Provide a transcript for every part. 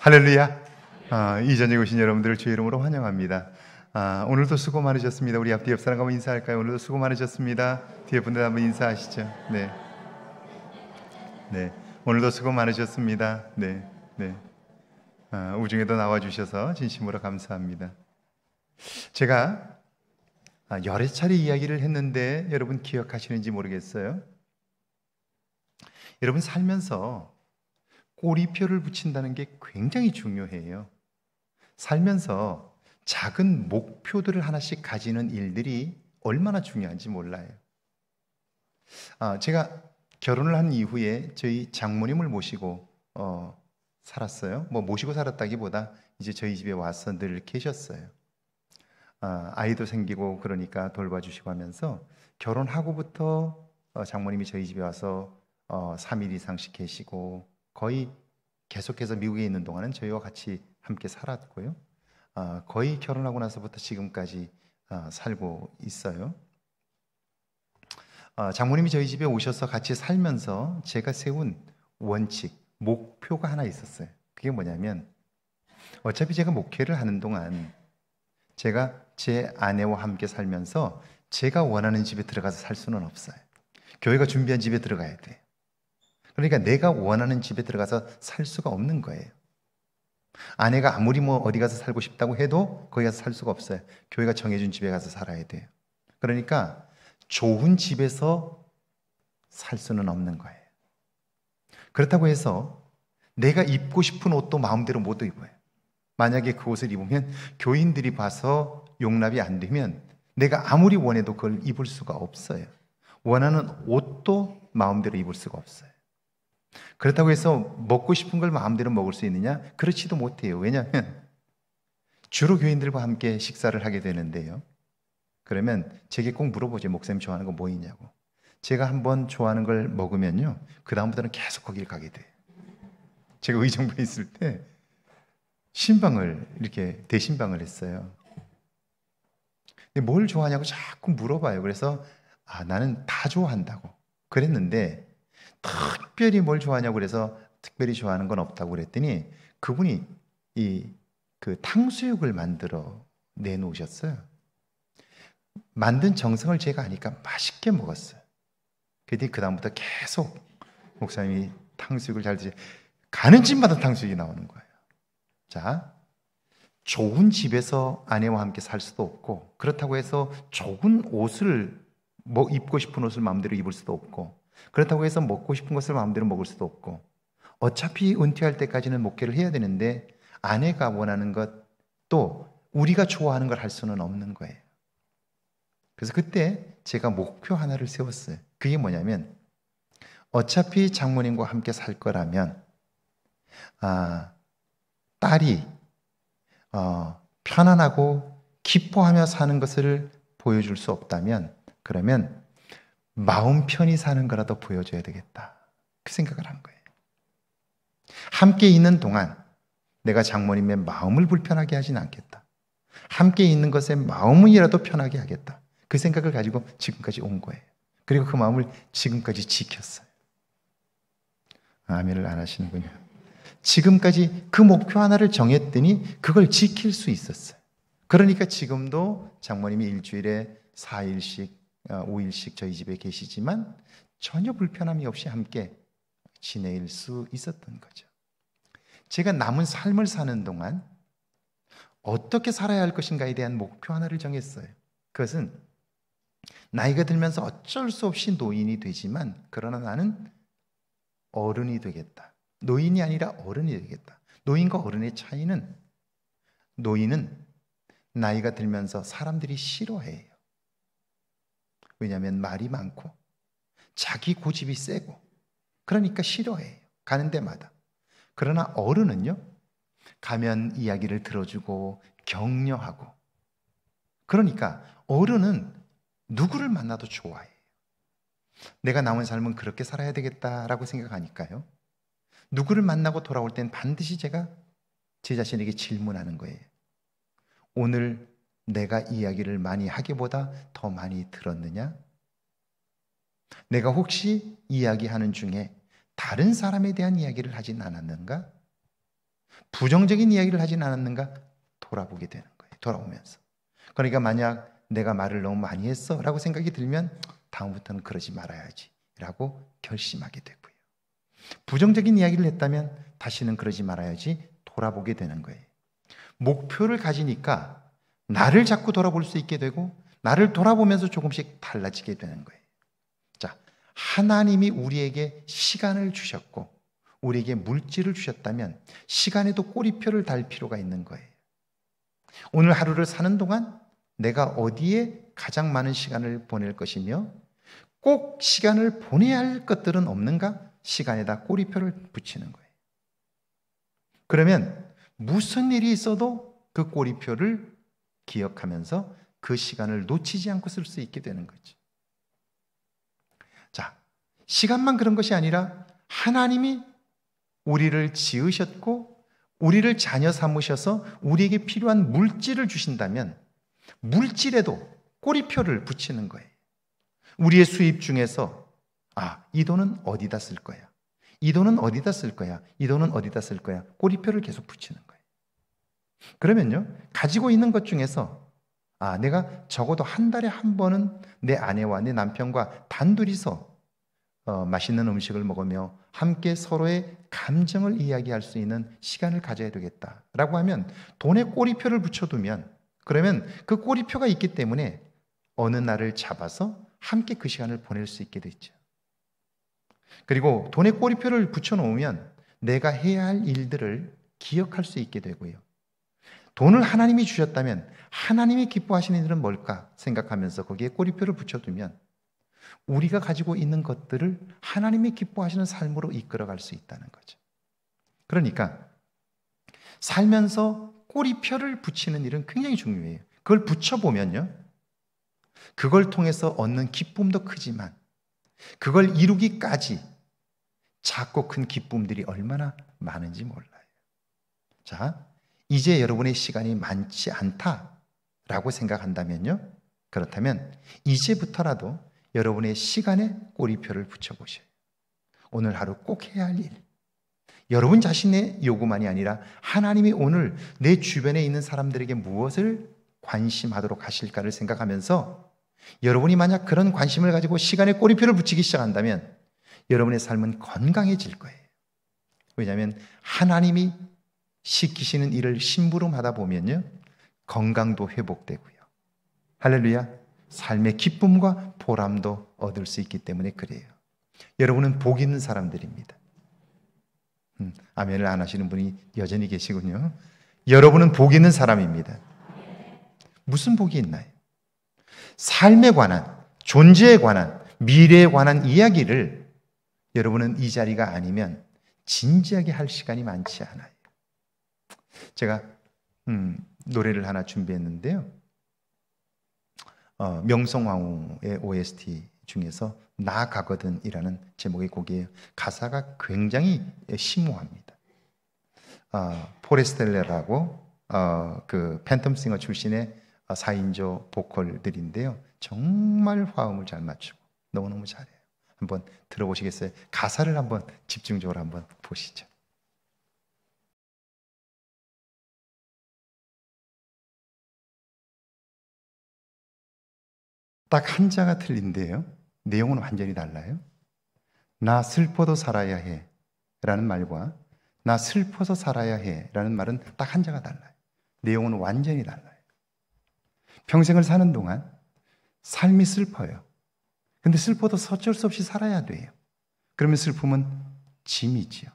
할렐루야. 이 저녁에 오신 여러분들을 주의 이름으로 환영합니다. 오늘도 수고 많으셨습니다. 우리 앞뒤 옆 사람 한번 인사할까요? 오늘도 수고 많으셨습니다. 뒤에 분들 한번 인사하시죠. 네. 오늘도 수고 많으셨습니다. 우중에도 나와주셔서 진심으로 감사합니다. 제가 여러 차례 이야기를 했는데 여러분 기억하시는지 모르겠어요. 여러분 살면서 꼬리표를 붙인다는 게 굉장히 중요해요. 살면서 작은 목표들을 하나씩 가지는 일들이 얼마나 중요한지 몰라요. 제가 결혼을 한 이후에 저희 장모님을 모시고 살았어요. 모시고 살았다기보다 이제 저희 집에 와서 늘 계셨어요. 아이도 생기고 그러니까 돌봐주시고 하면서 결혼하고부터 장모님이 저희 집에 와서 3일 이상씩 계시고 거의 계속해서 미국에 있는 동안은 저희와 같이 함께 살았고요. 거의 결혼하고 나서부터 지금까지 살고 있어요. 장모님이 저희 집에 오셔서 같이 살면서 제가 세운 원칙, 목표가 하나 있었어요. 그게 뭐냐면 어차피 제가 목회를 하는 동안 제가 제 아내와 함께 살면서 제가 원하는 집에 들어가서 살 수는 없어요. 교회가 준비한 집에 들어가야 돼요. 그러니까 내가 원하는 집에 들어가서 살 수가 없는 거예요. 아내가 아무리 어디 가서 살고 싶다고 해도 거기 가서 살 수가 없어요. 교회가 정해준 집에 가서 살아야 돼요. 그러니까 좋은 집에서 살 수는 없는 거예요. 그렇다고 해서 내가 입고 싶은 옷도 마음대로 못 입어요. 만약에 그 옷을 입으면 교인들이 봐서 용납이 안 되면 내가 아무리 원해도 그걸 입을 수가 없어요. 원하는 옷도 마음대로 입을 수가 없어요. 그렇다고 해서 먹고 싶은 걸 마음대로 먹을 수 있느냐? 그렇지도 못해요. 왜냐하면 주로 교인들과 함께 식사를 하게 되는데요. 그러면 제게 꼭 물어보죠. 목사님 좋아하는 거 뭐 있냐고. 제가 한번 좋아하는 걸 먹으면요, 그 다음부터는 계속 거기를 가게 돼요. 제가 의정부에 있을 때 신방을 이렇게 대신방을 했어요. 근데 뭘 좋아하냐고 자꾸 물어봐요. 그래서 나는 다 좋아한다고 그랬는데 특별히 뭘 좋아하냐고 그래서 특별히 좋아하는 건 없다고 그랬더니 그분이 그 탕수육을 만들어 내놓으셨어요. 만든 정성을 제가 아니까 맛있게 먹었어요. 그랬더니 그 다음부터 계속 목사님이 탕수육을 잘 드세요. 가는 집마다 탕수육이 나오는 거예요. 자, 좋은 집에서 아내와 함께 살 수도 없고 그렇다고 해서 좋은 옷을 입고 싶은 옷을 마음대로 입을 수도 없고 그렇다고 해서 먹고 싶은 것을 마음대로 먹을 수도 없고 어차피 은퇴할 때까지는 목회를 해야 되는데 아내가 원하는 것 또 우리가 좋아하는 걸 할 수는 없는 거예요. 그래서 그때 제가 목표 하나를 세웠어요. 그게 뭐냐면 어차피 장모님과 함께 살 거라면 딸이 편안하고 기뻐하며 사는 것을 보여줄 수 없다면 그러면 마음 편히 사는 거라도 보여줘야 되겠다. 그 생각을 한 거예요. 함께 있는 동안 내가 장모님의 마음을 불편하게 하진 않겠다. 함께 있는 것에 마음이라도 편하게 하겠다. 그 생각을 가지고 지금까지 온 거예요. 그리고 그 마음을 지금까지 지켰어요. 아멘을 안 하시는군요. 지금까지 그 목표 하나를 정했더니 그걸 지킬 수 있었어요. 그러니까 지금도 장모님이 일주일에 4일씩 5일씩 저희 집에 계시지만 전혀 불편함이 없이 함께 지낼 수 있었던 거죠. 제가 남은 삶을 사는 동안 어떻게 살아야 할 것인가에 대한 목표 하나를 정했어요. 그것은 나이가 들면서 어쩔 수 없이 노인이 되지만 그러나 나는 어른이 되겠다. 노인이 아니라 어른이 되겠다. 노인과 어른의 차이는 노인은 나이가 들면서 사람들이 싫어해요. 왜냐하면 말이 많고 자기 고집이 세고 그러니까 싫어해요. 가는 데마다. 그러나 어른은요, 가면 이야기를 들어주고 격려하고 그러니까 어른은 누구를 만나도 좋아해요. 내가 남은 삶은 그렇게 살아야 되겠다라고 생각하니까요. 누구를 만나고 돌아올 땐 반드시 제가 제 자신에게 질문하는 거예요. 오늘 내가 이야기를 많이 하기보다 더 많이 들었느냐? 내가 혹시 이야기하는 중에 다른 사람에 대한 이야기를 하진 않았는가? 부정적인 이야기를 하진 않았는가 돌아보게 되는 거예요. 돌아오면서. 그러니까 만약 내가 말을 너무 많이 했어 라고 생각이 들면 다음부터는 그러지 말아야지 라고 결심하게 되고요. 부정적인 이야기를 했다면 다시는 그러지 말아야지 돌아보게 되는 거예요. 목표를 가지니까 나를 자꾸 돌아볼 수 있게 되고 나를 돌아보면서 조금씩 달라지게 되는 거예요. 자, 하나님이 우리에게 시간을 주셨고 우리에게 물질을 주셨다면 시간에도 꼬리표를 달 필요가 있는 거예요. 오늘 하루를 사는 동안 내가 어디에 가장 많은 시간을 보낼 것이며 꼭 시간을 보내야 할 것들은 없는가? 시간에다 꼬리표를 붙이는 거예요. 그러면 무슨 일이 있어도 그 꼬리표를 기억하면서 그 시간을 놓치지 않고 쓸 수 있게 되는 거죠. 자, 시간만 그런 것이 아니라 하나님이 우리를 지으셨고 우리를 자녀 삼으셔서 우리에게 필요한 물질을 주신다면 물질에도 꼬리표를 붙이는 거예요. 우리의 수입 중에서 이 돈은 어디다 쓸 거야? 이 돈은 어디다 쓸 거야? 이 돈은 어디다 쓸 거야? 꼬리표를 계속 붙이는 거예요. 그러면요, 가지고 있는 것 중에서 내가 적어도 한 달에 한 번은 내 아내와 내 남편과 단둘이서 맛있는 음식을 먹으며 함께 서로의 감정을 이야기할 수 있는 시간을 가져야 되겠다라고 하면 돈에 꼬리표를 붙여두면 그러면 그 꼬리표가 있기 때문에 어느 날을 잡아서 함께 그 시간을 보낼 수 있게 되죠. 그리고 돈에 꼬리표를 붙여놓으면 내가 해야 할 일들을 기억할 수 있게 되고요. 돈을 하나님이 주셨다면 하나님이 기뻐하시는 일은 뭘까 생각하면서 거기에 꼬리표를 붙여두면 우리가 가지고 있는 것들을 하나님이 기뻐하시는 삶으로 이끌어갈 수 있다는 거죠. 그러니까 살면서 꼬리표를 붙이는 일은 굉장히 중요해요. 그걸 붙여보면요, 그걸 통해서 얻는 기쁨도 크지만 그걸 이루기까지 작고 큰 기쁨들이 얼마나 많은지 몰라요. 자, 이제 여러분의 시간이 많지 않다라고 생각한다면요, 그렇다면 이제부터라도 여러분의 시간에 꼬리표를 붙여보셔요. 오늘 하루 꼭 해야 할 일, 여러분 자신의 요구만이 아니라 하나님이 오늘 내 주변에 있는 사람들에게 무엇을 관심하도록 하실까를 생각하면서 여러분이 만약 그런 관심을 가지고 시간에 꼬리표를 붙이기 시작한다면 여러분의 삶은 건강해질 거예요. 왜냐하면 하나님이 시키시는 일을 심부름하다 보면요, 건강도 회복되고요, 할렐루야, 삶의 기쁨과 보람도 얻을 수 있기 때문에 그래요. 여러분은 복 있는 사람들입니다. 아멘을 안 하시는 분이 여전히 계시군요. 여러분은 복 있는 사람입니다. 무슨 복이 있나요? 삶에 관한, 존재에 관한, 미래에 관한 이야기를 여러분은 이 자리가 아니면 진지하게 할 시간이 많지 않아요. 제가 노래를 하나 준비했는데요, 명성황후의 OST 중에서 나 가거든 이라는 제목의 곡이에요. 가사가 굉장히 심오합니다. 포레스텔레라고 그 팬텀싱어 출신의 4인조 보컬들인데요, 정말 화음을 잘 맞추고 너무너무 잘해요. 한번 들어보시겠어요? 가사를 한번 집중적으로 한번 보시죠. 딱 한자가 틀린데요, 내용은 완전히 달라요. 나 슬퍼도 살아야 해 라는 말과 나 슬퍼서 살아야 해 라는 말은 딱 한자가 달라요. 내용은 완전히 달라요. 평생을 사는 동안 삶이 슬퍼요. 근데 슬퍼도 어쩔 수 없이 살아야 돼요. 그러면 슬픔은 짐이지요.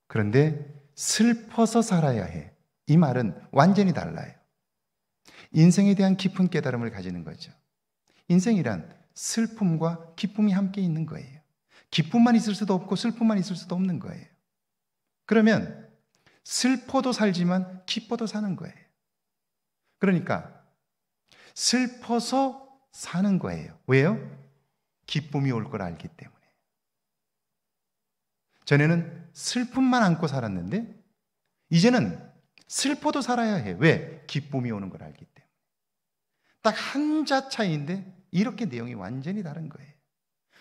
그런데 슬퍼서 살아야 해, 이 말은 완전히 달라요. 인생에 대한 깊은 깨달음을 가지는 거죠. 인생이란 슬픔과 기쁨이 함께 있는 거예요. 기쁨만 있을 수도 없고 슬픔만 있을 수도 없는 거예요. 그러면 슬퍼도 살지만 기뻐도 사는 거예요. 그러니까 슬퍼서 사는 거예요. 왜요? 기쁨이 올 걸 알기 때문에. 전에는 슬픔만 안고 살았는데 이제는 슬퍼도 살아야 해. 왜? 기쁨이 오는 걸 알기 때문에. 딱 한자 차이인데 이렇게 내용이 완전히 다른 거예요.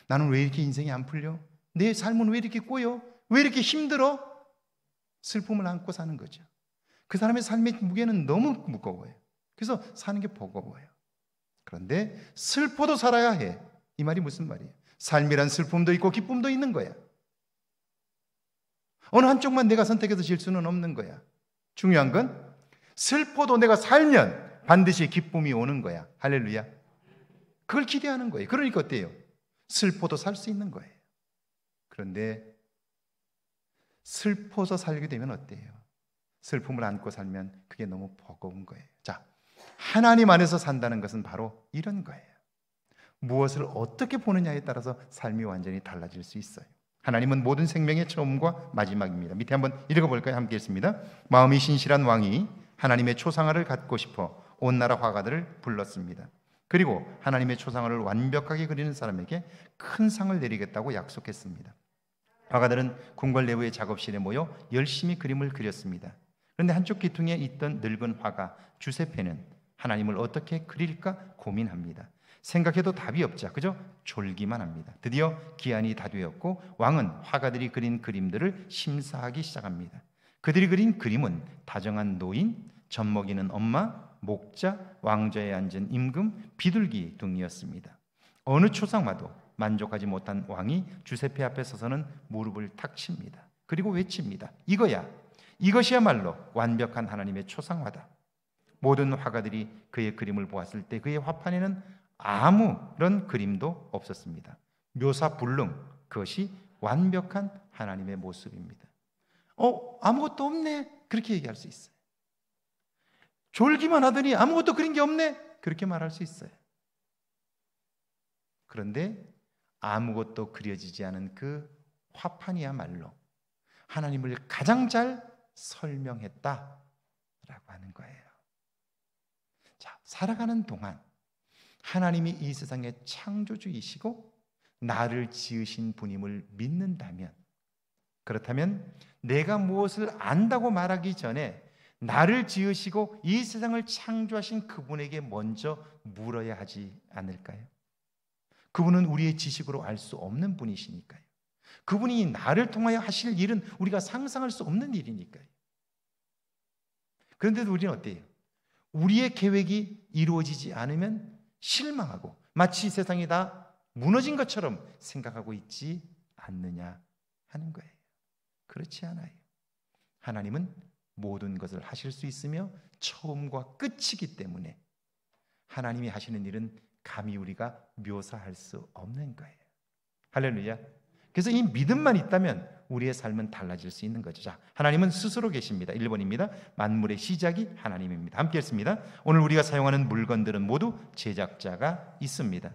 나는 왜 이렇게 인생이 안 풀려? 내 삶은 왜 이렇게 꼬여? 왜 이렇게 힘들어? 슬픔을 안고 사는 거죠. 그 사람의 삶의 무게는 너무 무거워요. 그래서 사는 게 버거워요. 그런데 슬퍼도 살아야 해. 이 말이 무슨 말이에요? 삶이란 슬픔도 있고 기쁨도 있는 거야. 어느 한쪽만 내가 선택해서 질 수는 없는 거야. 중요한 건 슬퍼도 내가 살면 반드시 기쁨이 오는 거야. 할렐루야. 그걸 기대하는 거예요. 그러니까 어때요? 슬퍼도 살 수 있는 거예요. 그런데 슬퍼서 살게 되면 어때요? 슬픔을 안고 살면 그게 너무 버거운 거예요. 자, 하나님 안에서 산다는 것은 바로 이런 거예요. 무엇을 어떻게 보느냐에 따라서 삶이 완전히 달라질 수 있어요. 하나님은 모든 생명의 처음과 마지막입니다. 밑에 한번 읽어볼까요? 함께 읽습니다. 마음이 신실한 왕이 하나님의 초상화를 갖고 싶어 온 나라 화가들을 불렀습니다. 그리고 하나님의 초상화를 완벽하게 그리는 사람에게 큰 상을 내리겠다고 약속했습니다. 화가들은 궁궐 내부의 작업실에 모여 열심히 그림을 그렸습니다. 그런데 한쪽 귀퉁이에 있던 늙은 화가 주세페는 하나님을 어떻게 그릴까 고민합니다. 생각해도 답이 없자 그저 졸기만 합니다. 드디어 기한이 다 되었고 왕은 화가들이 그린 그림들을 심사하기 시작합니다. 그들이 그린 그림은 다정한 노인, 젖먹이는 엄마, 목자, 왕좌에 앉은 임금, 비둘기 등이었습니다. 어느 초상화도 만족하지 못한 왕이 주세페 앞에 서서는 무릎을 탁 칩니다. 그리고 외칩니다. 이것이야말로 완벽한 하나님의 초상화다. 모든 화가들이 그의 그림을 보았을 때 그의 화판에는 아무런 그림도 없었습니다. 묘사불능, 그것이 완벽한 하나님의 모습입니다. 아무것도 없네, 그렇게 얘기할 수 있어요. 졸기만 하더니 아무것도 그린 게 없네, 그렇게 말할 수 있어요. 그런데 아무것도 그려지지 않은 그 화판이야말로 하나님을 가장 잘 설명했다라고 하는 거예요. 자, 살아가는 동안 하나님이 이 세상의 창조주이시고 나를 지으신 분임을 믿는다면, 그렇다면 내가 무엇을 안다고 말하기 전에 나를 지으시고 이 세상을 창조하신 그분에게 먼저 물어야 하지 않을까요? 그분은 우리의 지식으로 알 수 없는 분이시니까요. 그분이 나를 통하여 하실 일은 우리가 상상할 수 없는 일이니까요. 그런데도 우리는 어때요? 우리의 계획이 이루어지지 않으면 실망하고 마치 세상이 다 무너진 것처럼 생각하고 있지 않느냐 하는 거예요. 그렇지 않아요. 하나님은 모든 것을 하실 수 있으며 처음과 끝이기 때문에 하나님이 하시는 일은 감히 우리가 묘사할 수 없는 거예요. 할렐루야. 그래서 이 믿음만 있다면 우리의 삶은 달라질 수 있는 거죠. 자, 하나님은 스스로 계십니다. 1번입니다. 만물의 시작이 하나님입니다. 함께 읽습니다. 오늘 우리가 사용하는 물건들은 모두 제작자가 있습니다.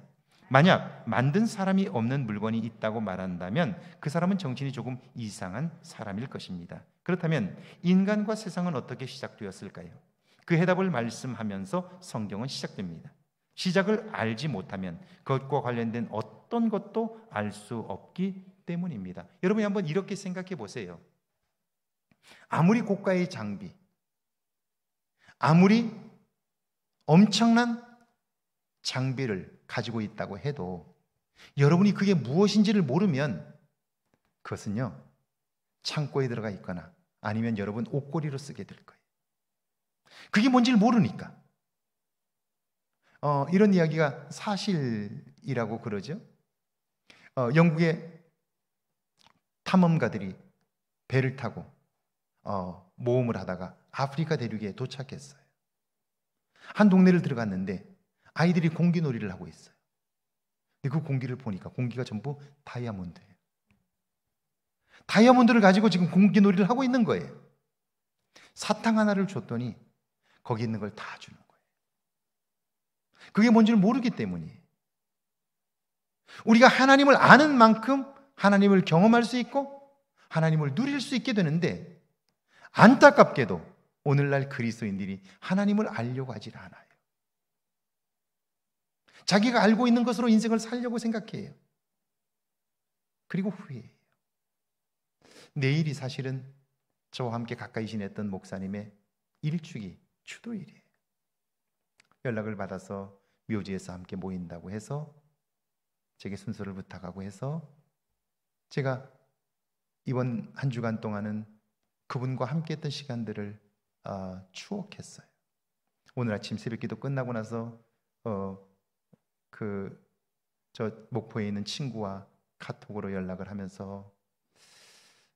만약 만든 사람이 없는 물건이 있다고 말한다면 그 사람은 정신이 조금 이상한 사람일 것입니다. 그렇다면 인간과 세상은 어떻게 시작되었을까요? 그 해답을 말씀하면서 성경은 시작됩니다. 시작을 알지 못하면 그것과 관련된 어떤 것도 알 수 없기 때문입니다. 여러분이 한번 이렇게 생각해 보세요. 아무리 고가의 장비, 아무리 엄청난 장비를 가지고 있다고 해도 여러분이 그게 무엇인지를 모르면 그것은요, 창고에 들어가 있거나 아니면 여러분 옷걸이로 쓰게 될 거예요. 그게 뭔지를 모르니까. 이런 이야기가 사실이라고 그러죠. 영국의 탐험가들이 배를 타고 모험을 하다가 아프리카 대륙에 도착했어요. 한 동네를 들어갔는데 아이들이 공기놀이를 하고 있어요. 근데 그 공기를 보니까 공기가 전부 다이아몬드예요. 다이아몬드를 가지고 지금 공기놀이를 하고 있는 거예요. 사탕 하나를 줬더니 거기 있는 걸 다 주는 거예요. 그게 뭔지를 모르기 때문이에요. 우리가 하나님을 아는 만큼 하나님을 경험할 수 있고 하나님을 누릴 수 있게 되는데, 안타깝게도 오늘날 그리스도인들이 하나님을 알려고 하질 않아요. 자기가 알고 있는 것으로 인생을 살려고 생각해요. 그리고 후회해요. 내일이 사실은 저와 함께 가까이 지냈던 목사님의 일주기 추도일이에요. 연락을 받아서 묘지에서 함께 모인다고 해서 제게 순서를 부탁하고 해서 제가 이번 한 주간 동안은 그분과 함께했던 시간들을 추억했어요. 오늘 아침 새벽기도 끝나고 나서 저 목포에 있는 친구와 카톡으로 연락을 하면서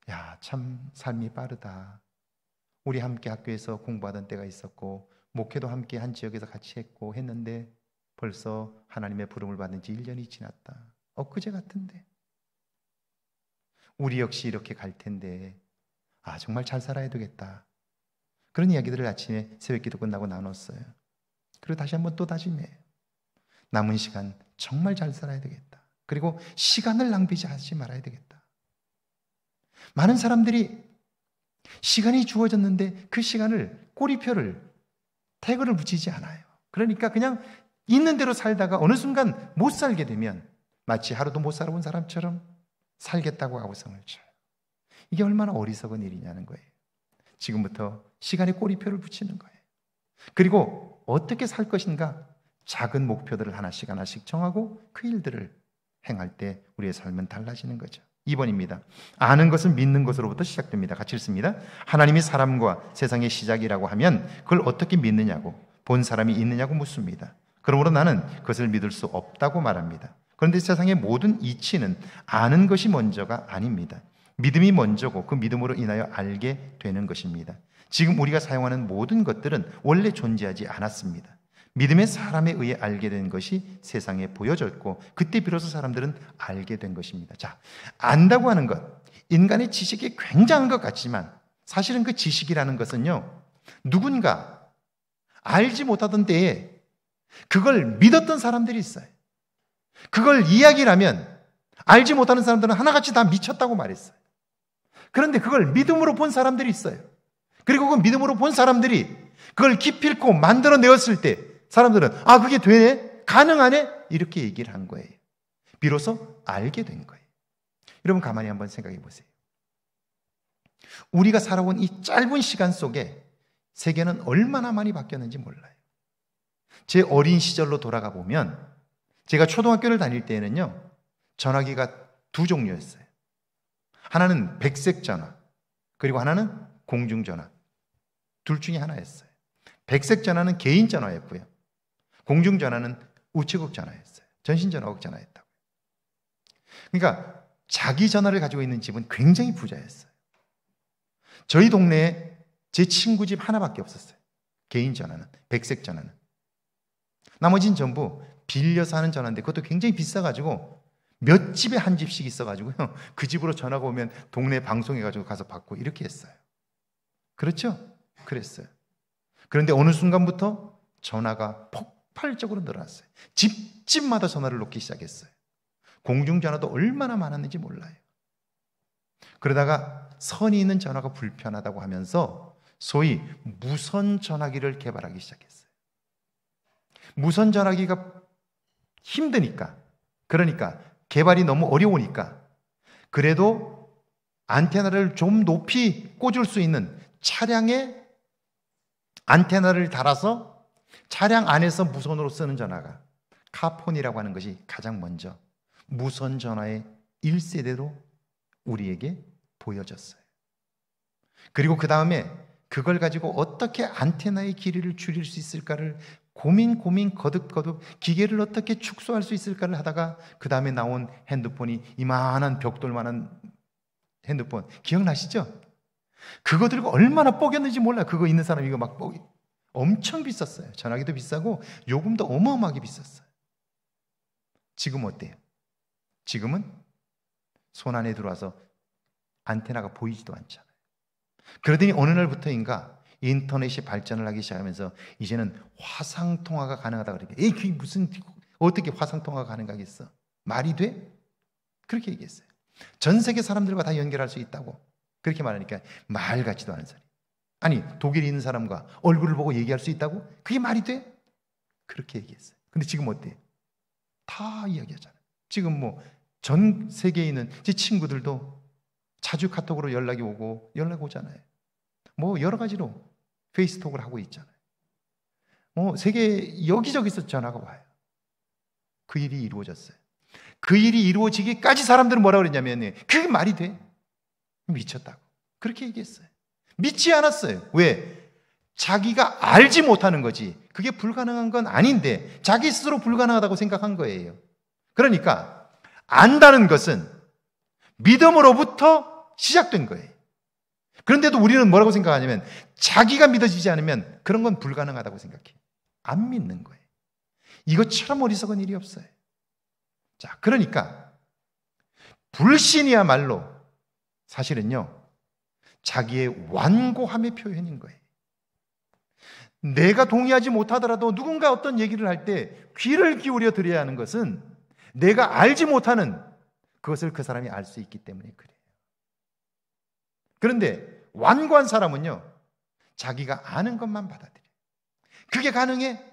야, 참 삶이 빠르다. 우리 함께 학교에서 공부하던 때가 있었고 목회도 함께 한 지역에서 같이 했고 했는데 벌써 하나님의 부름을 받은 지 1년이 지났다. 엊그제 같은데 우리 역시 이렇게 갈 텐데 정말 잘 살아야 되겠다. 그런 이야기들을 아침에 새벽기도 끝나고 나눴어요. 그리고 다시 한번 또 다짐해요. 남은 시간 정말 잘 살아야 되겠다. 그리고 시간을 낭비하지 말아야 되겠다. 많은 사람들이 시간이 주어졌는데 그 시간을 꼬리표를 태그를 붙이지 않아요. 그러니까 그냥 있는 대로 살다가 어느 순간 못 살게 되면 마치 하루도 못 살아본 사람처럼 살겠다고 가구성을 쳐요. 이게 얼마나 어리석은 일이냐는 거예요. 지금부터 시간에 꼬리표를 붙이는 거예요. 그리고 어떻게 살 것인가 작은 목표들을 하나씩 정하고 그 일들을 행할 때 우리의 삶은 달라지는 거죠. 2번입니다. 아는 것은 믿는 것으로부터 시작됩니다. 같이 읽습니다. 하나님이 사람과 세상의 시작이라고 하면 그걸 어떻게 믿느냐고 본 사람이 있느냐고 묻습니다. 그러므로 나는 그것을 믿을 수 없다고 말합니다. 그런데 세상의 모든 이치는 아는 것이 먼저가 아닙니다. 믿음이 먼저고 그 믿음으로 인하여 알게 되는 것입니다. 지금 우리가 사용하는 모든 것들은 원래 존재하지 않았습니다. 믿음의 사람에 의해 알게 된 것이 세상에 보여졌고 그때 비로소 사람들은 알게 된 것입니다. 자, 안다고 하는 것, 인간의 지식이 굉장한 것 같지만 사실은 그 지식이라는 것은요, 누군가 알지 못하던 때에 그걸 믿었던 사람들이 있어요. 그걸 이야기를 하면 알지 못하는 사람들은 하나같이 다 미쳤다고 말했어요. 그런데 그걸 믿음으로 본 사람들이 있어요. 그리고 그 믿음으로 본 사람들이 그걸 기필코 만들어내었을 때 사람들은 그게 되네? 가능하네? 이렇게 얘기를 한 거예요. 비로소 알게 된 거예요. 여러분 가만히 한번 생각해 보세요. 우리가 살아온 이 짧은 시간 속에 세계는 얼마나 많이 바뀌었는지 몰라요. 제 어린 시절로 돌아가 보면 제가 초등학교를 다닐 때에는요, 전화기가 두 종류였어요. 하나는 백색 전화, 그리고 하나는 공중전화. 둘 중에 하나였어요. 백색 전화는 개인 전화였고요. 공중전화는 우체국 전화였어요. 전신전화국 전화였다고요. 그러니까 자기 전화를 가지고 있는 집은 굉장히 부자였어요. 저희 동네에 제 친구 집 하나밖에 없었어요. 개인 전화는, 백색 전화는. 나머지는 전부 빌려서 하는 전화인데 그것도 굉장히 비싸가지고 몇 집에 한 집씩 있어가지고요. 그 집으로 전화가 오면 동네 방송해가지고 가서 받고 이렇게 했어요. 그렇죠? 그랬어요. 그런데 어느 순간부터 전화가 폭발적으로 늘어났어요. 집집마다 전화를 놓기 시작했어요. 공중전화도 얼마나 많았는지 몰라요. 그러다가 선이 있는 전화가 불편하다고 하면서 소위 무선 전화기를 개발하기 시작했어요. 무선 전화기가 힘드니까, 그러니까 개발이 너무 어려우니까 그래도 안테나를 좀 높이 꽂을 수 있는 차량에 안테나를 달아서 차량 안에서 무선으로 쓰는 전화가 카폰이라고 하는 것이 가장 먼저 무선 전화의 1세대로 우리에게 보여졌어요. 그리고 그 다음에 그걸 가지고 어떻게 안테나의 길이를 줄일 수 있을까를 고민 거듭 기계를 어떻게 축소할 수 있을까를 하다가 그 다음에 나온 핸드폰이 이만한 벽돌만한 핸드폰 기억나시죠? 그거 들고 얼마나 뽀겼는지 몰라요. 그거 있는 사람 이거 막 엄청 비쌌어요. 전화기도 비싸고 요금도 어마어마하게 비쌌어요. 지금 어때요? 지금은 손 안에 들어와서 안테나가 보이지도 않잖아요. 그러더니 어느 날부터인가 인터넷이 발전을 하기 시작하면서 이제는 화상통화가 가능하다 그러니까 그게 무슨 어떻게 화상통화가 가능하겠어? 말이 돼? 그렇게 얘기했어요. 전 세계 사람들과 다 연결할 수 있다고 그렇게 말하니까 말 같지도 않은 소리. 아니 독일에 있는 사람과 얼굴을 보고 얘기할 수 있다고? 그게 말이 돼? 그렇게 얘기했어요. 근데 지금 어때요? 다 이야기하잖아요. 지금 뭐 전 세계에 있는 제 친구들도 자주 카톡으로 연락이 오잖아요. 뭐 여러 가지로 페이스톡을 하고 있잖아요. 뭐 세계 여기저기서 전화가 와요. 그 일이 이루어졌어요. 그 일이 이루어지기까지 사람들은 뭐라고 그랬냐면 그게 말이 돼? 미쳤다고 그렇게 얘기했어요. 믿지 않았어요. 왜? 자기가 알지 못하는 거지. 그게 불가능한 건 아닌데 자기 스스로 불가능하다고 생각한 거예요. 그러니까 안다는 것은 믿음으로부터 시작된 거예요. 그런데도 우리는 뭐라고 생각하냐면 자기가 믿어지지 않으면 그런 건 불가능하다고 생각해요. 안 믿는 거예요. 이것처럼 어리석은 일이 없어요. 자, 그러니까 불신이야말로 사실은요, 자기의 완고함의 표현인 거예요. 내가 동의하지 못하더라도 누군가 어떤 얘기를 할 때 귀를 기울여 드려야 하는 것은 내가 알지 못하는 그것을 그 사람이 알 수 있기 때문에 그래요. 그런데 완고한 사람은요, 자기가 아는 것만 받아들여요. 그게 가능해?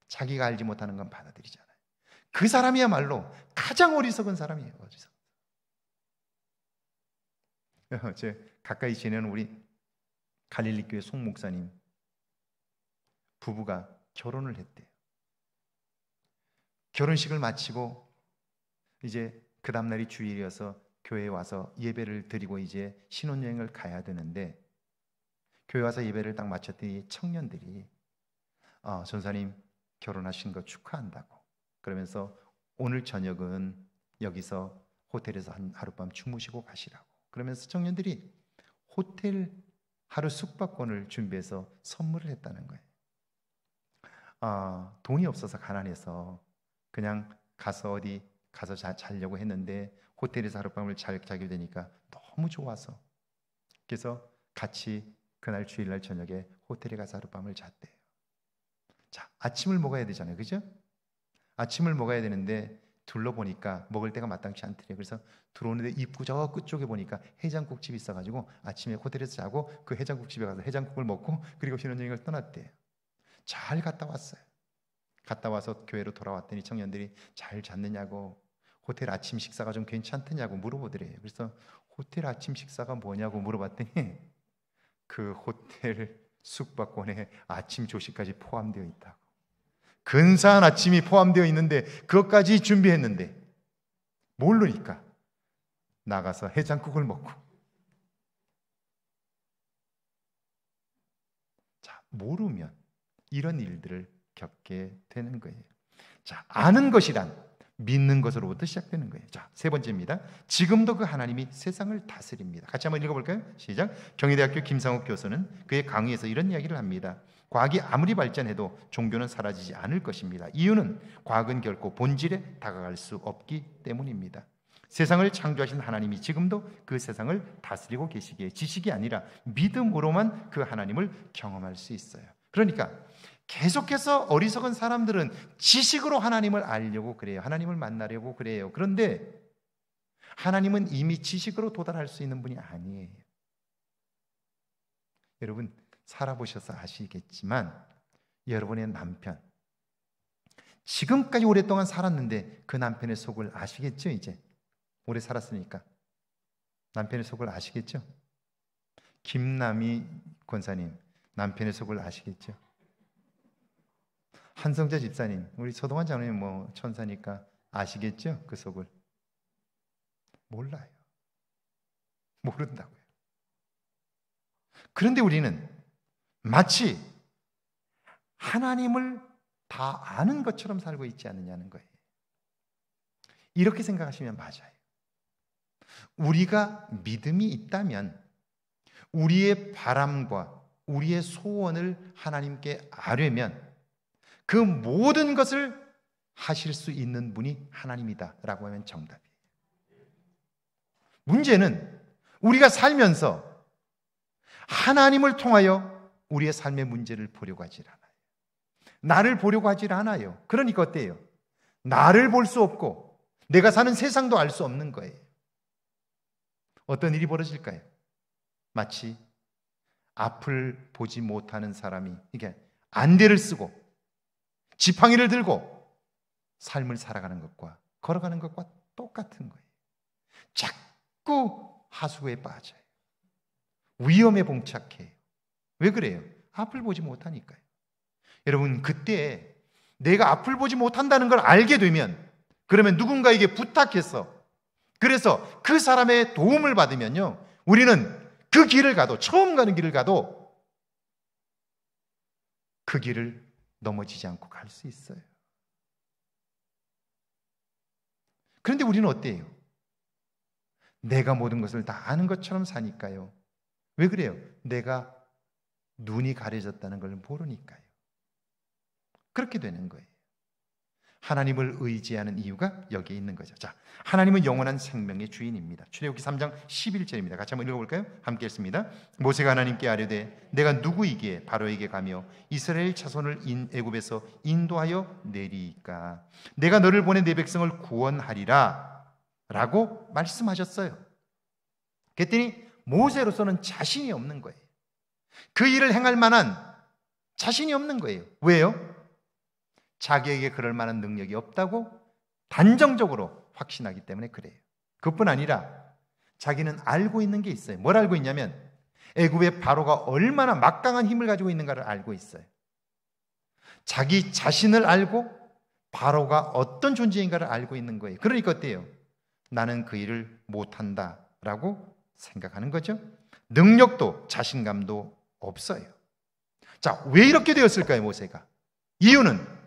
자기가 알지 못하는 건 받아들이잖아요. 그 사람이야말로 가장 어리석은 사람이에요. 제 가까이 지내는 우리 갈릴리 교회 송 목사님 부부가 결혼을 했대요. 결혼식을 마치고 이제 그 다음날이 주일이어서 교회에 와서 예배를 드리고 이제 신혼여행을 가야 되는데, 교회 와서 예배를 딱 마쳤더니 청년들이 전사님 결혼하신 거 축하한다고 그러면서 오늘 저녁은 여기서 호텔에서 하룻밤 주무시고 가시라고 그러면서 청년들이 호텔 하루 숙박권을 준비해서 선물을 했다는 거예요. 돈이 없어서 가난해서 그냥 가서 어디 가서 자려고 했는데 호텔에서 하룻밤을 자게 되니까 너무 좋아서, 그래서 같이 그날 주일날 저녁에 호텔에 가서 하룻밤을 잤대요. 자, 아침을 먹어야 되잖아요, 그죠? 아침을 먹어야 되는데 둘러보니까 먹을 데가 마땅치 않더래요. 그래서 들어오는데 입구 저 끝쪽에 보니까 해장국집이 있어가지고 아침에 호텔에서 자고 그 해장국집에 가서 해장국을 먹고 그리고 신혼여행을 떠났대요. 잘 갔다 왔어요. 갔다 와서 교회로 돌아왔더니 청년들이 잘 잤느냐고, 호텔 아침 식사가 좀 괜찮더냐고 물어보더래요. 그래서 호텔 아침 식사가 뭐냐고 물어봤더니 그 호텔 숙박권에 아침 조식까지 포함되어 있다고. 근사한 아침이 포함되어 있는데 그것까지 준비했는데 모르니까 나가서 해장국을 먹고. 자, 모르면 이런 일들을 겪게 되는 거예요. 자, 아는 것이란 믿는 것으로부터 시작되는 거예요. 자, 세 번째입니다. 지금도 그 하나님이 세상을 다스립니다. 같이 한번 읽어볼까요? 시작. 경희대학교 김상욱 교수는 그의 강의에서 이런 이야기를 합니다. 과학이 아무리 발전해도 종교는 사라지지 않을 것입니다. 이유는 과학은 결코 본질에 다가갈 수 없기 때문입니다. 세상을 창조하신 하나님이 지금도 그 세상을 다스리고 계시기에 지식이 아니라 믿음으로만 그 하나님을 경험할 수 있어요. 그러니까 계속해서 어리석은 사람들은 지식으로 하나님을 알려고 그래요. 하나님을 만나려고 그래요. 그런데 하나님은 이미 지식으로 도달할 수 있는 분이 아니에요. 여러분 살아보셔서 아시겠지만 여러분의 남편, 지금까지 오랫동안 살았는데 그 남편의 속을 아시겠죠? 이제 오래 살았으니까 남편의 속을 아시겠죠? 김남희 권사님 남편의 속을 아시겠죠? 한성재 집사님, 우리 서동환 장로님 뭐 천사니까 아시겠죠? 그 속을. 몰라요. 모른다고요. 그런데 우리는 마치 하나님을 다 아는 것처럼 살고 있지 않느냐는 거예요. 이렇게 생각하시면 맞아요. 우리가 믿음이 있다면 우리의 바람과 우리의 소원을 하나님께 아뢰면 그 모든 것을 하실 수 있는 분이 하나님이다라고 하면 정답이에요. 문제는 우리가 살면서 하나님을 통하여 우리의 삶의 문제를 보려고 하질 않아요. 나를 보려고 하질 않아요. 그러니까 어때요? 나를 볼 수 없고 내가 사는 세상도 알 수 없는 거예요. 어떤 일이 벌어질까요? 마치 앞을 보지 못하는 사람이 이게 안대를 쓰고 지팡이를 들고 삶을 살아가는 것과 걸어가는 것과 똑같은 거예요. 자꾸 하수구에 빠져요. 위험에 봉착해요. 왜 그래요? 앞을 보지 못하니까요. 여러분, 그때 내가 앞을 보지 못한다는 걸 알게 되면, 그러면 누군가에게 부탁해서, 그래서 그 사람의 도움을 받으면요, 우리는 그 길을 가도, 처음 가는 길을 가도 그 길을 넘어지지 않고 갈 수 있어요. 그런데 우리는 어때요? 내가 모든 것을 다 아는 것처럼 사니까요. 왜 그래요? 내가 눈이 가려졌다는 걸 모르니까요. 그렇게 되는 거예요. 하나님을 의지하는 이유가 여기에 있는 거죠. 자, 하나님은 영원한 생명의 주인입니다. 출애굽기 3장 11절입니다. 같이 한번 읽어볼까요? 함께 읽습니다. 모세가 하나님께 아뢰되 내가 누구이기에 바로에게 가며 이스라엘 자손을 애굽에서 인도하여 내리이까? 내가 너를 보내 내 백성을 구원하리라 라고 말씀하셨어요. 그랬더니 모세로서는 자신이 없는 거예요. 그 일을 행할 만한 자신이 없는 거예요. 왜요? 자기에게 그럴 만한 능력이 없다고 단정적으로 확신하기 때문에 그래요. 그뿐 아니라 자기는 알고 있는 게 있어요. 뭘 알고 있냐면 애굽의 바로가 얼마나 막강한 힘을 가지고 있는가를 알고 있어요. 자기 자신을 알고 바로가 어떤 존재인가를 알고 있는 거예요. 그러니까 어때요? 나는 그 일을 못한다라고 생각하는 거죠. 능력도 자신감도 없어요. 자, 왜 이렇게 되었을까요, 모세가? 이유는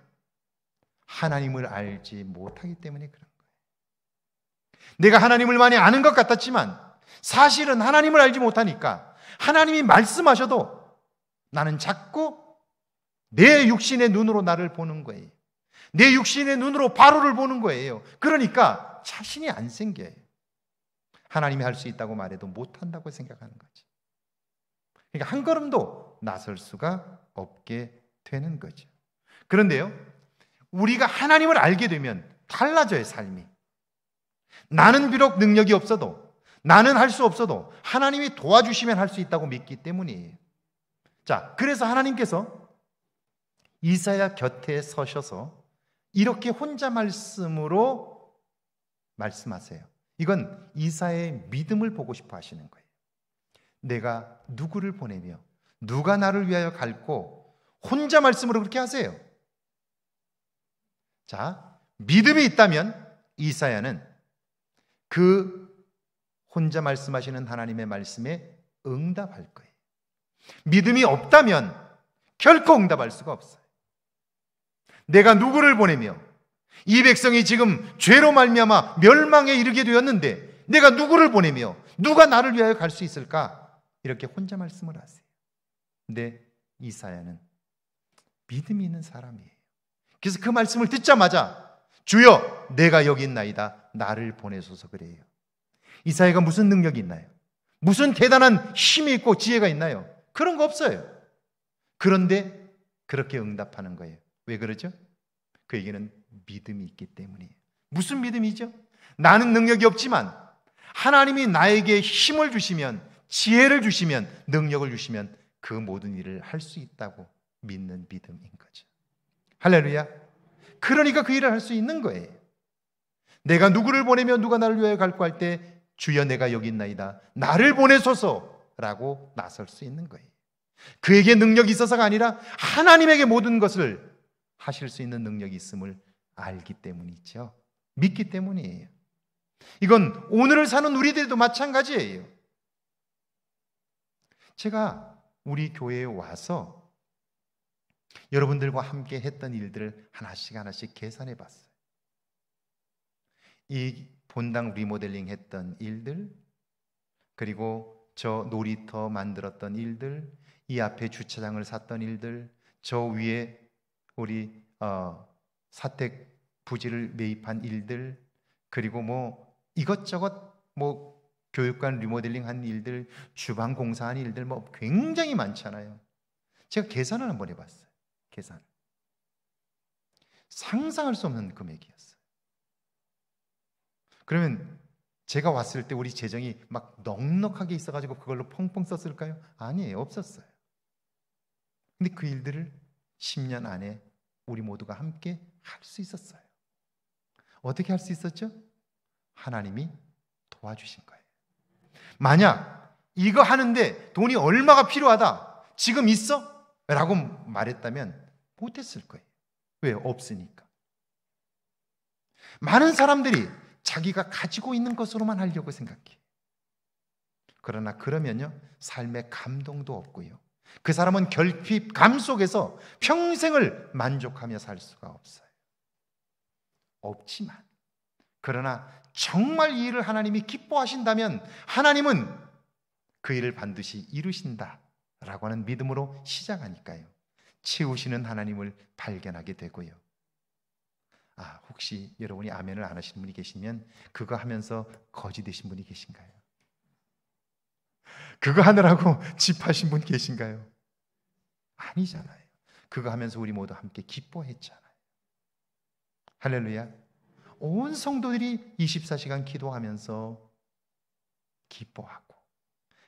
하나님을 알지 못하기 때문에 그런 거예요. 내가 하나님을 많이 아는 것 같았지만 사실은 하나님을 알지 못하니까 하나님이 말씀하셔도 나는 자꾸 내 육신의 눈으로 나를 보는 거예요. 내 육신의 눈으로 바로를 보는 거예요. 그러니까 자신이 안 생겨요. 하나님이 할 수 있다고 말해도 못한다고 생각하는 거죠. 그러니까 한 걸음도 나설 수가 없게 되는 거죠. 그런데요, 우리가 하나님을 알게 되면 달라져요, 삶이. 나는 비록 능력이 없어도, 나는 할 수 없어도 하나님이 도와주시면 할 수 있다고 믿기 때문이에요. 자, 그래서 하나님께서 이사야 곁에 서셔서 이렇게 혼자 말씀으로 말씀하세요. 이건 이사야의 믿음을 보고 싶어 하시는 거예요. 내가 누구를 보내며 누가 나를 위하여 갈고 혼자 말씀으로 그렇게 하세요. 자, 믿음이 있다면 이사야는 그 혼자 말씀하시는 하나님의 말씀에 응답할 거예요. 믿음이 없다면 결코 응답할 수가 없어요. 내가 누구를 보내며 이 백성이 지금 죄로 말미암아 멸망에 이르게 되었는데 내가 누구를 보내며 누가 나를 위하여 갈 수 있을까? 이렇게 혼자 말씀을 하세요. 근데 이사야는 믿음이 있는 사람이에요. 그래서 그 말씀을 듣자마자 주여 내가 여기 있나이다, 나를 보내소서 그래요. 이사야가 무슨 능력이 있나요? 무슨 대단한 힘이 있고 지혜가 있나요? 그런 거 없어요. 그런데 그렇게 응답하는 거예요. 왜 그러죠? 그에게는 믿음이 있기 때문이에요. 무슨 믿음이죠? 나는 능력이 없지만 하나님이 나에게 힘을 주시면, 지혜를 주시면, 능력을 주시면 그 모든 일을 할 수 있다고 믿는 믿음인 거죠. 할렐루야. 그러니까 그 일을 할 수 있는 거예요. 내가 누구를 보내며 누가 나를 위하여 갈고 할 때 주여 내가 여기 있나이다, 나를 보내소서라고 나설 수 있는 거예요. 그에게 능력이 있어서가 아니라 하나님에게 모든 것을 하실 수 있는 능력이 있음을 알기 때문이죠. 믿기 때문이에요. 이건 오늘을 사는 우리들도 마찬가지예요. 제가 우리 교회에 와서 여러분들과 함께 했던 일들을 하나씩 계산해 봤어요. 이 본당 리모델링 했던 일들, 그리고 저 놀이터 만들었던 일들, 이 앞에 주차장을 샀던 일들, 저 위에 우리 사택 부지를 매입한 일들, 그리고 뭐 이것저것 뭐 교육관 리모델링 한 일들, 주방 공사한 일들 뭐 굉장히 많잖아요. 제가 계산을 한번 해봤어요. 계산. 상상할 수 없는 금액이었어요. 그러면 제가 왔을 때 우리 재정이 막 넉넉하게 있어가지고 그걸로 펑펑 썼을까요? 아니에요. 없었어요. 근데 그 일들을 10년 안에 우리 모두가 함께 할 수 있었어요. 어떻게 할 수 있었죠? 하나님이 도와주신 거예요. 만약 이거 하는데 돈이 얼마가 필요하다, 지금 있어? 라고 말했다면 못했을 거예요. 왜? 없으니까. 많은 사람들이 자기가 가지고 있는 것으로만 하려고 생각해. 그러나 그러면요, 삶의 감동도 없고요, 그 사람은 결핍감 속에서 평생을 만족하며 살 수가 없어요. 없지만, 그러나 정말 이 일을 하나님이 기뻐하신다면 하나님은 그 일을 반드시 이루신다라고 하는 믿음으로 시작하니까요, 채우시는 하나님을 발견하게 되고요. 혹시 여러분이 아멘을 안 하시는 분이 계시면 그거 하면서 거지 되신 분이 계신가요? 그거 하느라고 집하신 분 계신가요? 아니잖아요. 그거 하면서 우리 모두 함께 기뻐했잖아요. 할렐루야. 온 성도들이 24시간 기도하면서 기뻐하고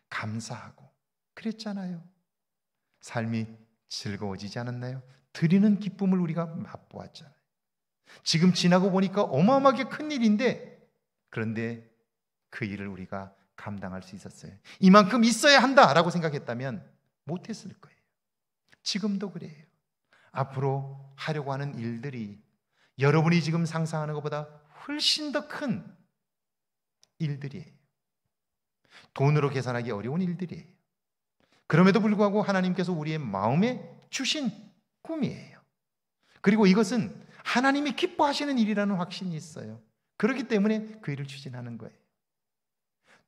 감사하고 그랬잖아요. 삶이 즐거워지지 않았나요? 드리는 기쁨을 우리가 맛보았잖아요. 지금 지나고 보니까 어마어마하게 큰 일인데, 그런데 그 일을 우리가 감당할 수 있었어요. 이만큼 있어야 한다라고 생각했다면 못했을 거예요. 지금도 그래요. 앞으로 하려고 하는 일들이 여러분이 지금 상상하는 것보다 훨씬 더 큰 일들이에요. 돈으로 계산하기 어려운 일들이에요. 그럼에도 불구하고 하나님께서 우리의 마음에 주신 꿈이에요. 그리고 이것은 하나님이 기뻐하시는 일이라는 확신이 있어요. 그렇기 때문에 그 일을 추진하는 거예요.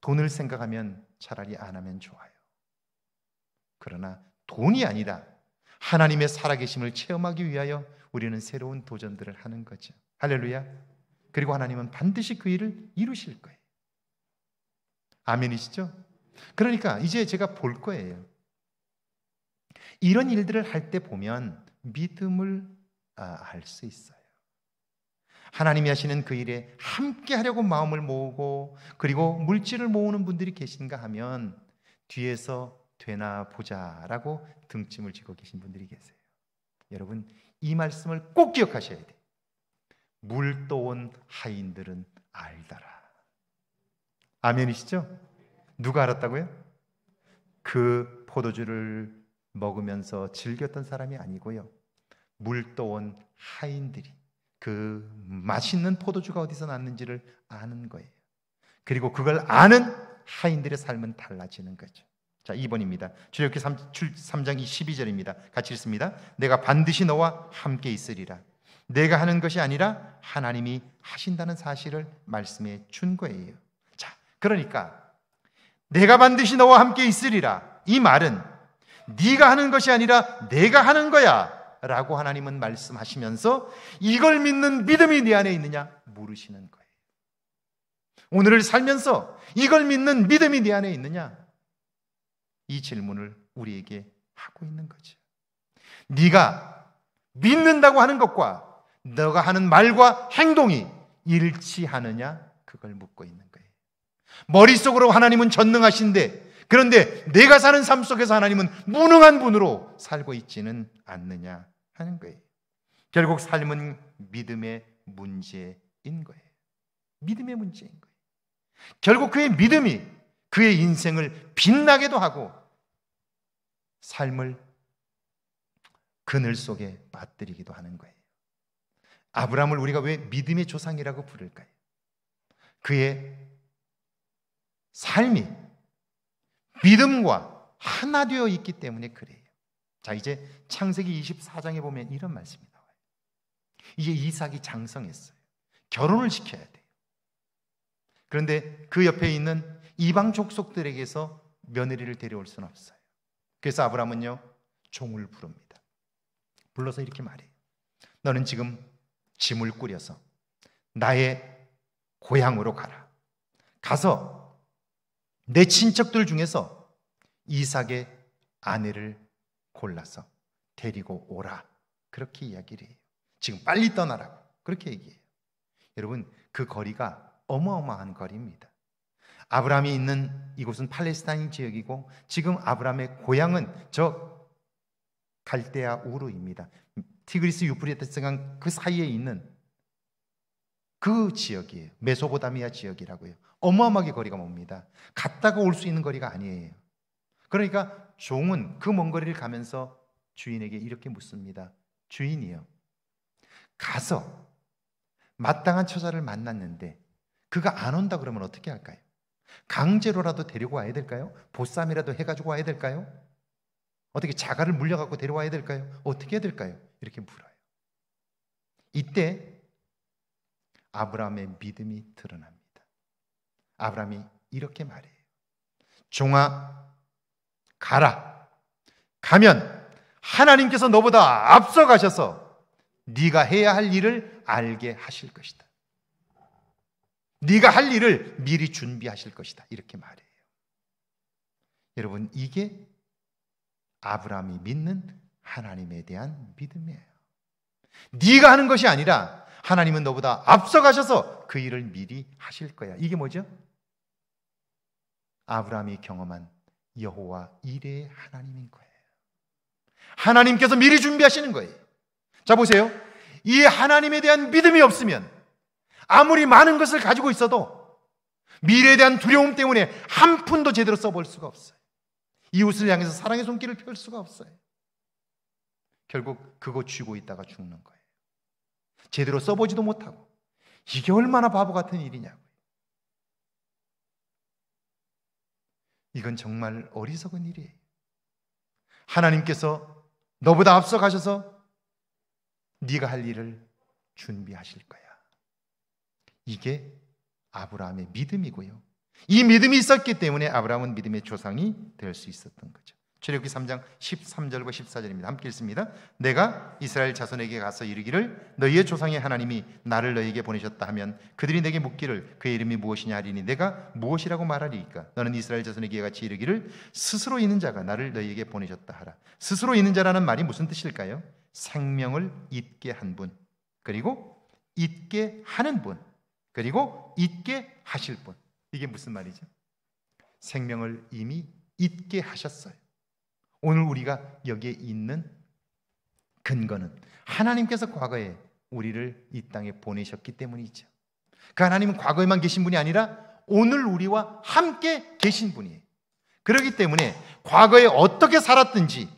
돈을 생각하면 차라리 안 하면 좋아요. 그러나 돈이 아니라 하나님의 살아계심을 체험하기 위하여 우리는 새로운 도전들을 하는 거죠. 할렐루야. 그리고 하나님은 반드시 그 일을 이루실 거예요. 아멘이시죠? 그러니까 이제 제가 볼 거예요. 이런 일들을 할 때 보면 믿음을 알 수 있어요. 하나님이 하시는 그 일에 함께 하려고 마음을 모으고 그리고 물질을 모으는 분들이 계신가 하면 뒤에서 되나 보자라고 등짐을 지고 계신 분들이 계세요. 여러분, 이 말씀을 꼭 기억하셔야 돼요. 물 떠온 하인들은 알더라. 아멘이시죠? 누가 알았다고요? 그 포도주를 먹으면서 즐겼던 사람이 아니고요, 물 떠온 하인들이 그 맛있는 포도주가 어디서 났는지를 아는 거예요. 그리고 그걸 아는 하인들의 삶은 달라지는 거죠. 자, 2번입니다. 출애굽기 3장 12절입니다. 같이 읽습니다. 내가 반드시 너와 함께 있으리라. 내가 하는 것이 아니라 하나님이 하신다는 사실을 말씀해 준 거예요. 자, 그러니까 내가 반드시 너와 함께 있으리라, 이 말은 네가 하는 것이 아니라 내가 하는 거야 라고 하나님은 말씀하시면서 이걸 믿는 믿음이 네 안에 있느냐 물으시는 거예요. 오늘을 살면서 이걸 믿는 믿음이 네 안에 있느냐, 이 질문을 우리에게 하고 있는 거죠. 네가 믿는다고 하는 것과 너가 하는 말과 행동이 일치하느냐, 그걸 묻고 있는 거예요. 머릿속으로 하나님은 전능하신데, 그런데 내가 사는 삶 속에서 하나님은 무능한 분으로 살고 있지는 않느냐 하는 거예요. 결국 삶은 믿음의 문제인 거예요. 믿음의 문제인 거예요. 결국 그의 믿음이 그의 인생을 빛나게도 하고 삶을 그늘 속에 빠뜨리기도 하는 거예요. 아브라함을 우리가 왜 믿음의 조상이라고 부를까요? 그의 삶이 믿음과 하나 되어 있기 때문에 그래요. 자, 이제 창세기 24장에 보면 이런 말씀이 나와요. 이제 이삭이 장성했어요. 결혼을 시켜야 돼요. 그런데 그 옆에 있는 이방 족속들에게서 며느리를 데려올 수는 없어요. 그래서 아브라함은요, 종을 부릅니다. 불러서 이렇게 말해요. 너는 지금 짐을 꾸려서 나의 고향으로 가라. 가서 내 친척들 중에서 이삭의 아내를 골라서 데리고 오라. 그렇게 이야기를 해요. 지금 빨리 떠나라고 그렇게 얘기해요. 여러분, 그 거리가 어마어마한 거리입니다. 아브라함이 있는 이곳은 팔레스타인 지역이고 지금 아브라함의 고향은 저 갈대아 우르입니다. 티그리스 유프라테스강 그 사이에 있는 그 지역이에요. 메소포타미아 지역이라고요. 어마어마하게 거리가 멉니다. 갔다가 올 수 있는 거리가 아니에요. 그러니까 종은 그 먼 거리를 가면서 주인에게 이렇게 묻습니다. 주인이요, 가서 마땅한 처자를 만났는데 그가 안 온다 그러면 어떻게 할까요? 강제로라도 데리고 와야 될까요? 보쌈이라도 해가지고 와야 될까요? 어떻게 자가를 물려갖고 데려와야 될까요? 어떻게 해야 될까요? 이렇게 물어요. 이때 아브라함의 믿음이 드러납니다. 아브라함이 이렇게 말해요. 종아, 가라. 가면 하나님께서 너보다 앞서가셔서 네가 해야 할 일을 알게 하실 것이다. 네가 할 일을 미리 준비하실 것이다. 이렇게 말해요. 여러분, 이게 아브라함이 믿는 하나님에 대한 믿음이에요. 네가 하는 것이 아니라 하나님은 너보다 앞서가셔서 그 일을 미리 하실 거야. 이게 뭐죠? 아브라함이 경험한 여호와 이레의 하나님인 거예요. 하나님께서 미리 준비하시는 거예요. 자, 보세요. 이 하나님에 대한 믿음이 없으면 아무리 많은 것을 가지고 있어도 미래에 대한 두려움 때문에 한 푼도 제대로 써볼 수가 없어요. 이웃을 향해서 사랑의 손길을 펼 수가 없어요. 결국 그거 쥐고 있다가 죽는 거예요. 제대로 써보지도 못하고. 이게 얼마나 바보 같은 일이냐고요. 이건 정말 어리석은 일이에요. 하나님께서 너보다 앞서 가셔서 네가 할 일을 준비하실 거야. 이게 아브라함의 믿음이고요. 이 믿음이 있었기 때문에 아브라함은 믿음의 조상이 될 수 있었던 거죠. 출애굽기 3장 13절과 14절입니다. 함께 읽습니다. 내가 이스라엘 자손에게 가서 이르기를 너희의 조상의 하나님이 나를 너희에게 보내셨다 하면 그들이 내게 묻기를 그의 이름이 무엇이냐 하리니 내가 무엇이라고 말하리이까? 너는 이스라엘 자손에게 같이 이르기를 스스로 있는 자가 나를 너희에게 보내셨다 하라. 스스로 있는 자라는 말이 무슨 뜻일까요? 생명을 잇게 한 분, 그리고 잇게 하는 분, 그리고 잇게 하실 분. 이게 무슨 말이죠? 생명을 이미 잇게 하셨어요. 오늘 우리가 여기에 있는 근거는 하나님께서 과거에 우리를 이 땅에 보내셨기 때문이죠. 그 하나님은 과거에만 계신 분이 아니라 오늘 우리와 함께 계신 분이에요. 그렇기 때문에 과거에 어떻게 살았든지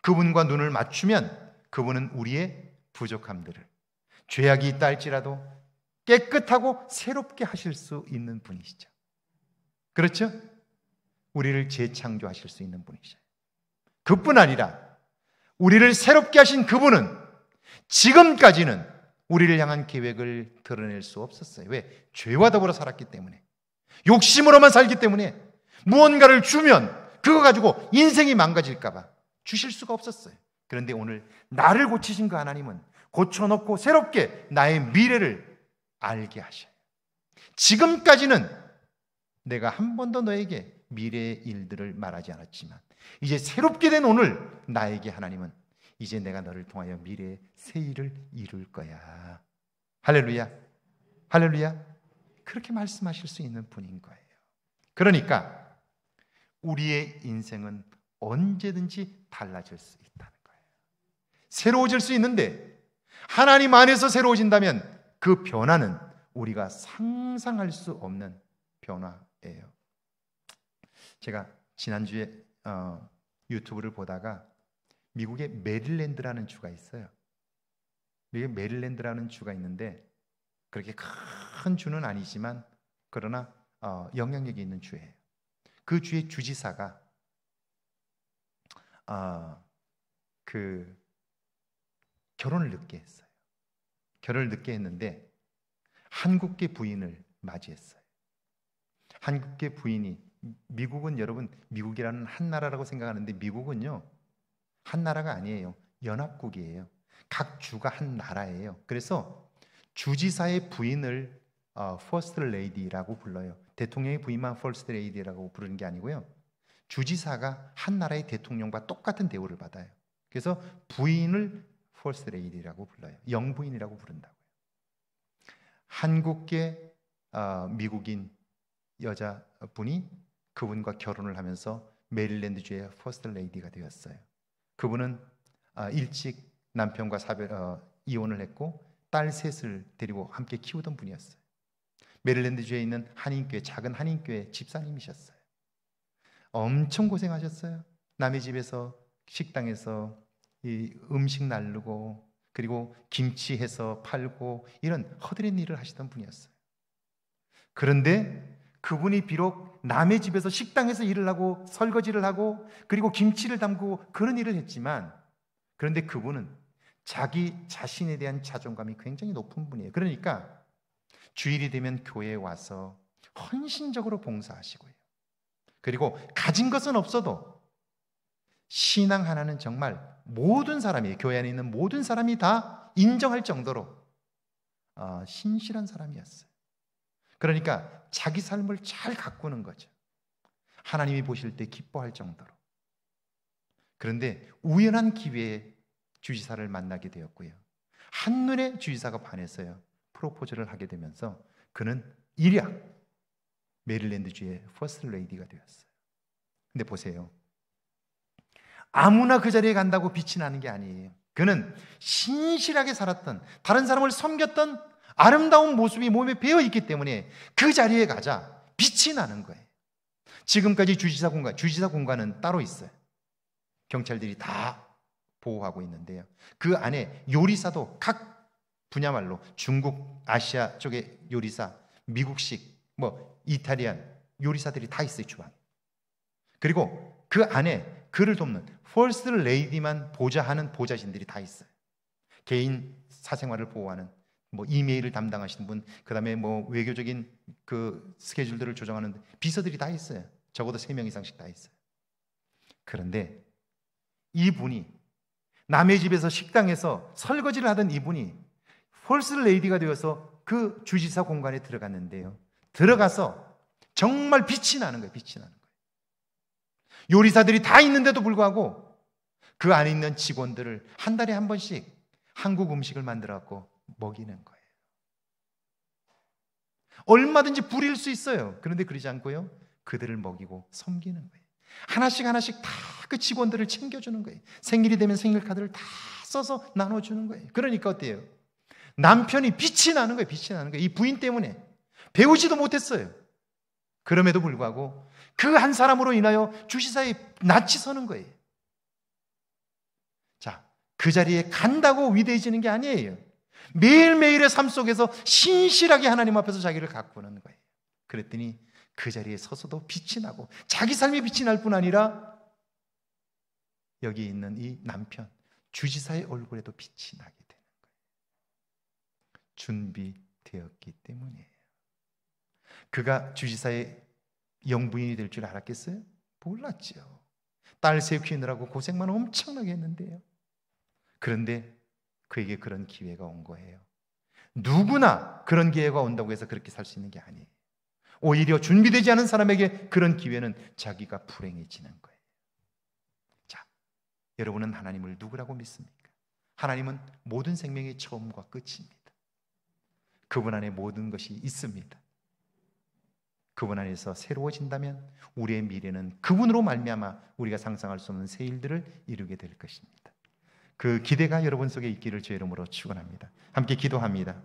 그분과 눈을 맞추면 그분은 우리의 부족함들을, 죄악이 있다 할지라도 깨끗하고 새롭게 하실 수 있는 분이시죠. 그렇죠? 우리를 재창조하실 수 있는 분이시죠. 그뿐 아니라 우리를 새롭게 하신 그분은 지금까지는 우리를 향한 계획을 드러낼 수 없었어요. 왜? 죄와 더불어 살았기 때문에, 욕심으로만 살기 때문에 무언가를 주면 그거 가지고 인생이 망가질까 봐 주실 수가 없었어요. 그런데 오늘 나를 고치신 그 하나님은 고쳐놓고 새롭게 나의 미래를 알게 하셔요. 지금까지는 내가 한 번도 너에게 미래의 일들을 말하지 않았지만 이제 새롭게 된 오늘 나에게 하나님은 이제 내가 너를 통하여 미래의 새 일을 이룰 거야. 할렐루야. 할렐루야. 그렇게 말씀하실 수 있는 분인 거예요. 그러니까 우리의 인생은 언제든지 달라질 수 있다는 거예요. 새로워질 수 있는데 하나님 안에서 새로워진다면 그 변화는 우리가 상상할 수 없는 변화예요. 제가 지난주에 유튜브를 보다가 미국의 메릴랜드라는 주가 있어요. 미국의 메릴랜드라는 주가 있는데 그렇게 큰 주는 아니지만 그러나 영향력이 있는 주예요. 그 주의 주지사가 결혼을 늦게 했어요. 결혼을 늦게 했는데 한국계 부인을 맞이했어요. 한국계 부인이, 미국은 여러분 미국이라는 한 나라라고 생각하는데 미국은요 한 나라가 아니에요. 연합국이에요. 각 주가 한 나라예요. 그래서 주지사의 부인을 퍼스트 레이디라고 불러요. 대통령의 부인만 퍼스트 레이디라고 부르는 게 아니고요. 주지사가 한 나라의 대통령과 똑같은 대우를 받아요. 그래서 부인을 퍼스트 레이디라고 불러요. 영부인이라고 부른다고요. 한국계 미국인 여자분이 그분과 결혼을 하면서 메릴랜드주의 퍼스트 레이디가 되었어요. 그분은 일찍 남편과 이혼을 했고 딸 셋을 데리고 함께 키우던 분이었어요. 메릴랜드주에 있는 한인교회, 작은 한인교회 집사님이셨어요. 엄청 고생하셨어요. 남의 집에서 식당에서 이 음식 나르고 그리고 김치해서 팔고 이런 허드렛 일을 하시던 분이었어요. 그런데 그분이 비록 남의 집에서 식당에서 일을 하고 설거지를 하고 그리고 김치를 담그고 그런 일을 했지만, 그런데 그분은 자기 자신에 대한 자존감이 굉장히 높은 분이에요. 그러니까 주일이 되면 교회에 와서 헌신적으로 봉사하시고요. 그리고 가진 것은 없어도 신앙 하나는 정말 모든 사람이, 교회 안에 있는 모든 사람이 다 인정할 정도로 신실한 사람이었어요. 그러니까 자기 삶을 잘 가꾸는 거죠. 하나님이 보실 때 기뻐할 정도로. 그런데 우연한 기회에 주지사를 만나게 되었고요. 한눈에 주지사가 반했어요. 프로포즈를 하게 되면서 그는 일약 메릴랜드주의 퍼스트 레이디가 되었어요. 근데 보세요. 아무나 그 자리에 간다고 빛이 나는 게 아니에요. 그는 신실하게 살았던, 다른 사람을 섬겼던 아름다운 모습이 몸에 배어있기 때문에 그 자리에 가자 빛이 나는 거예요. 지금까지 주지사 공간은 따로 있어요. 경찰들이 다 보호하고 있는데요. 그 안에 요리사도 각 분야말로 중국, 아시아 쪽의 요리사, 미국식, 이탈리안 요리사들이 다 있어요, 주방에. 그리고 그 안에 그를 돕는 퍼스트 레이디만 보좌하는 보좌진들이 다 있어요. 개인 사생활을 보호하는 이메일을 담당하시는 분, 그 다음에 외교적인 그 스케줄들을 조정하는 비서들이 다 있어요. 적어도 3명 이상씩 다 있어요. 그런데 이분이 남의 집에서 식당에서 설거지를 하던 이분이 퍼스트 레이디가 되어서 그 주지사 공간에 들어갔는데요. 들어가서 정말 빛이 나는 거예요. 빛이 나는 거예요. 요리사들이 다 있는데도 불구하고 그 안에 있는 직원들을 한 달에 한 번씩 한국 음식을 만들어 갖고 먹이는 거예요. 얼마든지 부릴 수 있어요. 그런데 그러지 않고요, 그들을 먹이고 섬기는 거예요. 하나씩 하나씩 다 그 직원들을 챙겨주는 거예요. 생일이 되면 생일 카드를 다 써서 나눠주는 거예요. 그러니까 어때요? 남편이 빛이 나는 거예요. 빛이 나는 거예요. 이 부인 때문에 배우지도 못했어요. 그럼에도 불구하고 그 한 사람으로 인하여 주지사의 낯이 서는 거예요. 자, 그 자리에 간다고 위대해지는 게 아니에요. 매일매일의 삶 속에서 신실하게 하나님 앞에서 자기를 가꾸는 거예요. 그랬더니 그 자리에 서서도 빛이 나고 자기 삶이 빛이 날 뿐 아니라 여기 있는 이 남편 주지사의 얼굴에도 빛이 나게 되는 거예요. 준비되었기 때문이에요. 그가 주지사의 영부인이 될 줄 알았겠어요? 몰랐죠. 딸 셋 키우느라고 고생만 엄청나게 했는데요. 그런데 그에게 그런 기회가 온 거예요. 누구나 그런 기회가 온다고 해서 그렇게 살 수 있는 게 아니에요. 오히려 준비되지 않은 사람에게 그런 기회는 자기가 불행해지는 거예요. 자, 여러분은 하나님을 누구라고 믿습니까? 하나님은 모든 생명의 처음과 끝입니다. 그분 안에 모든 것이 있습니다. 그분 안에서 새로워진다면 우리의 미래는 그분으로 말미암아 우리가 상상할 수 없는 새 일들을 이루게 될 것입니다. 그 기대가 여러분 속에 있기를 주의 이름으로 축원합니다. 함께 기도합니다.